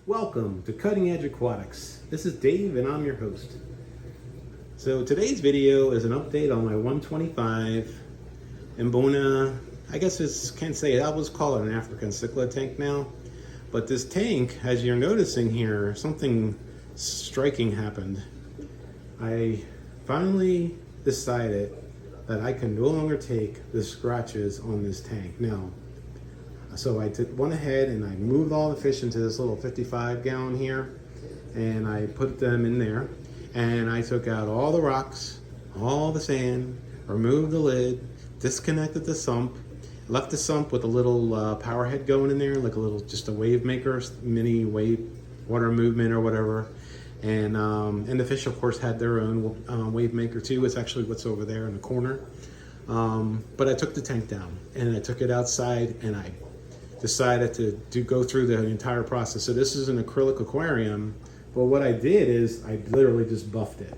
Welcome to Cutting Edge Aquatics. This is Dave and I'm your host. So today's video is an update on my 125 Mbuna, I guess can't say it, I was call it an African Cichlid tank now. But this tank, as you're noticing here, something striking happened. I finally decided that I can no longer take the scratches on this tank. Now, so I went ahead and I moved all the fish into this little 55 gallon here, and I put them in there, and I took out all the rocks, all the sand, removed the lid, disconnected the sump, left the sump with a little power head going in there, like a little, just a wave maker, mini wave water movement or whatever. And the fish, of course, had their own wave maker too. It's actually what's over there in the corner. But I took the tank down and I took it outside, and I decided to go through the entire process. So this is an acrylic aquarium, but what I did is I literally just buffed it.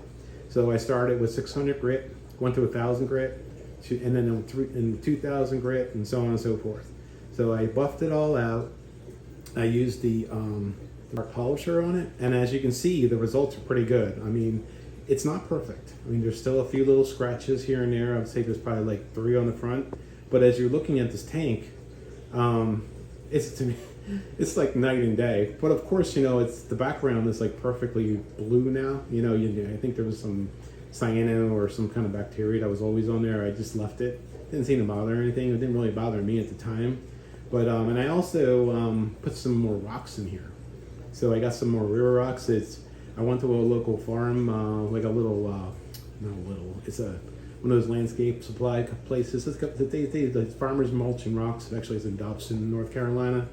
So I started with 600 grit, went to 1,000 grit, and then 2,000 grit, and so on and so forth. So I buffed it all out. I used the dark polisher on it, and as you can see, the results are pretty good. I mean, it's not perfect. I mean, there's still a few little scratches here and there. I would say there's probably like 3 on the front. But as you're looking at this tank, it's like night and day. But of course, you know, it's the background is like perfectly blue now. You know, I think there was some cyano or some kind of bacteria that was always on there. I just left it. Didn't seem to bother anything. It didn't really bother me at the time. But and I also put some more rocks in here. So I got some more river rocks. I went to a local farm, like a little, not a little. It's one of those landscape supply places. The Farmers Mulch and Rocks. Actually, it's in Dobson, North Carolina,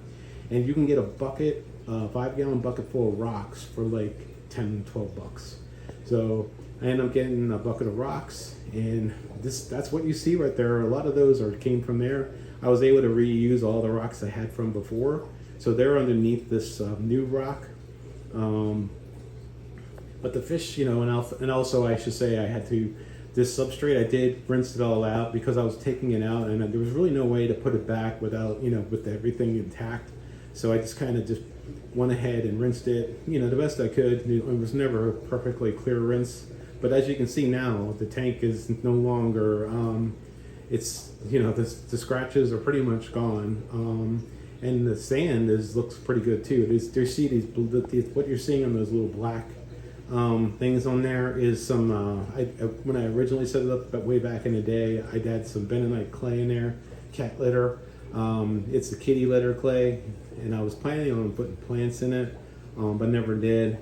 and you can get a bucket, 5-gallon bucket full of rocks for like 10, 12 bucks. So I ended up getting a bucket of rocks, and that's what you see right there. A lot of those came from there. I was able to reuse all the rocks I had from before, so they're underneath this new rock. But the fish, you know, and also I should say I had to. This substrate, I did rinse it all out because I was taking it out, and there was really no way to put it back without, you know, with everything intact. So I just kind of just went ahead and rinsed it, you know, the best I could. It was never a perfectly clear rinse, but as you can see now, the tank is no longer, it's, you know, the scratches are pretty much gone, and the sand looks pretty good too. You see what you're seeing on those little black things on there is some, when I originally set it up way back in the day, I'd had some bentonite clay in there, cat litter. It's the kitty litter clay, and I was planning on putting plants in it, but never did.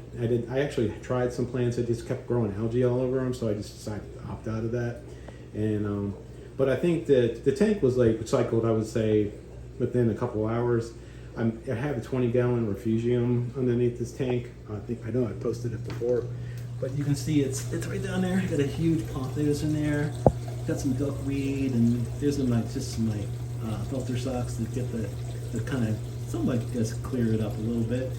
I actually tried some plants that just kept growing algae all over them, so I just decided to opt out of that. And but I think that the tank was like recycled, I would say, within a couple hours. I have a 20-gallon refugium underneath this tank. I know I posted it before, but you can see it's right down there. Got a huge pothos in there. Got some duckweed, and there's some filter socks that get the kind of somewhat just clear it up a little bit.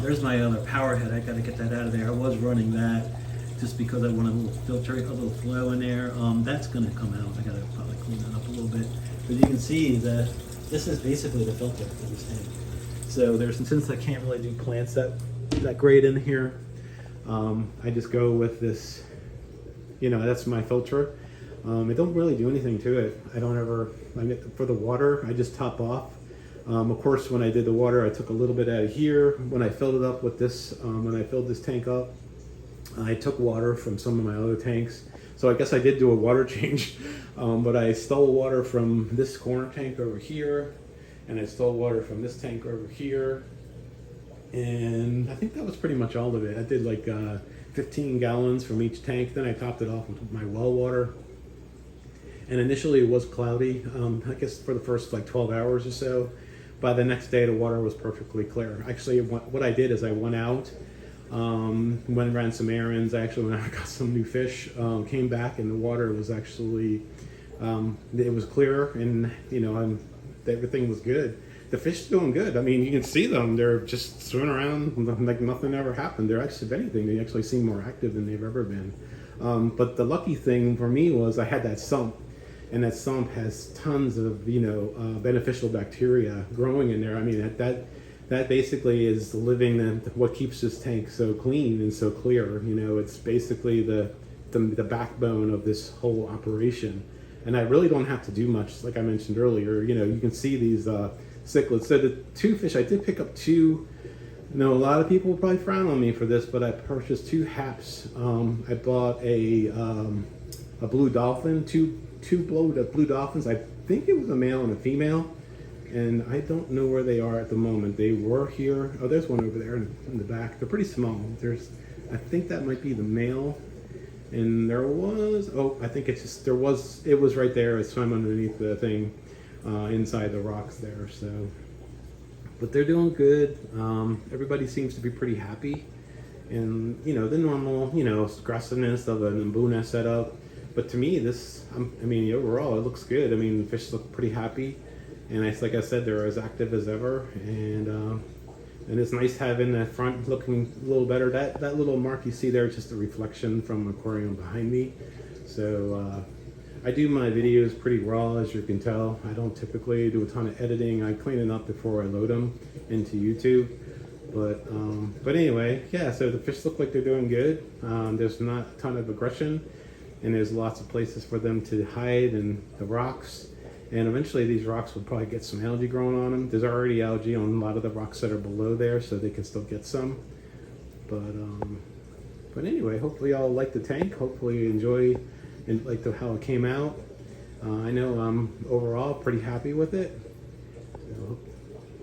There's my other power head. I got to get that out of there. I was running that just because I want a little filter, a little flow in there. That's going to come out. I got to probably clean that up a little bit. But you can see that this is basically the filter for this tank. So since I can't really do plants that great in here, I just go with this, you know, that's my filter. I don't really do anything to it. For the water, I just top off. Of course, when I did the water, I took a little bit out of here. When I filled it up with this, when I filled this tank up, I took water from some of my other tanks. So I guess I did do a water change, but I stole water from this corner tank over here, and I stole water from this tank over here, and I think that was pretty much all of it. I did like 15 gallons from each tank, then I topped it off with my well water. And initially it was cloudy, I guess for the first like 12 hours or so. By the next day, the water was perfectly clear. Actually, what I did is I went out, went and ran some errands. I actually went out and got some new fish, came back, and the water was actually, it was clear, and you know, everything was good. The fish are doing good. I mean, you can see them. They're just swimming around like nothing ever happened. They're actually, if anything, they actually seem more active than they've ever been. But the lucky thing for me was I had that sump, and that sump has tons of, you know, beneficial bacteria growing in there. I mean, that basically is the living that what keeps this tank so clean and so clear. You know, it's basically the backbone of this whole operation. And I really don't have to do much, like I mentioned earlier. You know, you can see these cichlids. So the two fish, I did pick up two. You know, a lot of people will probably frown on me for this, but I purchased two haps. I bought a blue dolphin, two blue dolphins. I think it was a male and a female, and I don't know where they are at the moment. They were here. Oh, there's one over there in the back. They're pretty small. I think that might be the male. And there was, I think it's just, it was right there. It swam underneath the thing, inside the rocks there. So, but they're doing good. Everybody seems to be pretty happy. And, you know, the normal, you know, aggressiveness of an Mbuna setup. But to me, overall, it looks good. I mean, the fish look pretty happy. And like I said, they're as active as ever. And it's nice having the front looking a little better. That little mark you see there is just a reflection from the aquarium behind me. So I do my videos pretty raw, as you can tell. I don't typically do a ton of editing. I clean it up before I load them into YouTube. But anyway, yeah, so the fish look like they're doing good. There's not a ton of aggression, and there's lots of places for them to hide in the rocks. And eventually these rocks will probably get some algae growing on them. There's already algae on a lot of the rocks that are below there, so they can still get some. But anyway, hopefully y'all like the tank. Hopefully you enjoy and like how it came out. I know I'm overall pretty happy with it. So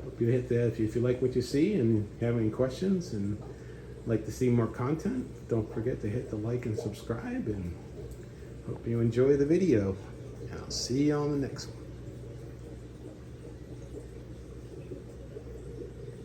hope you hit that if you like what you see and have any questions and like to see more content. Don't forget to hit the like and subscribe, and hope you enjoy the video. I'll see you on the next one.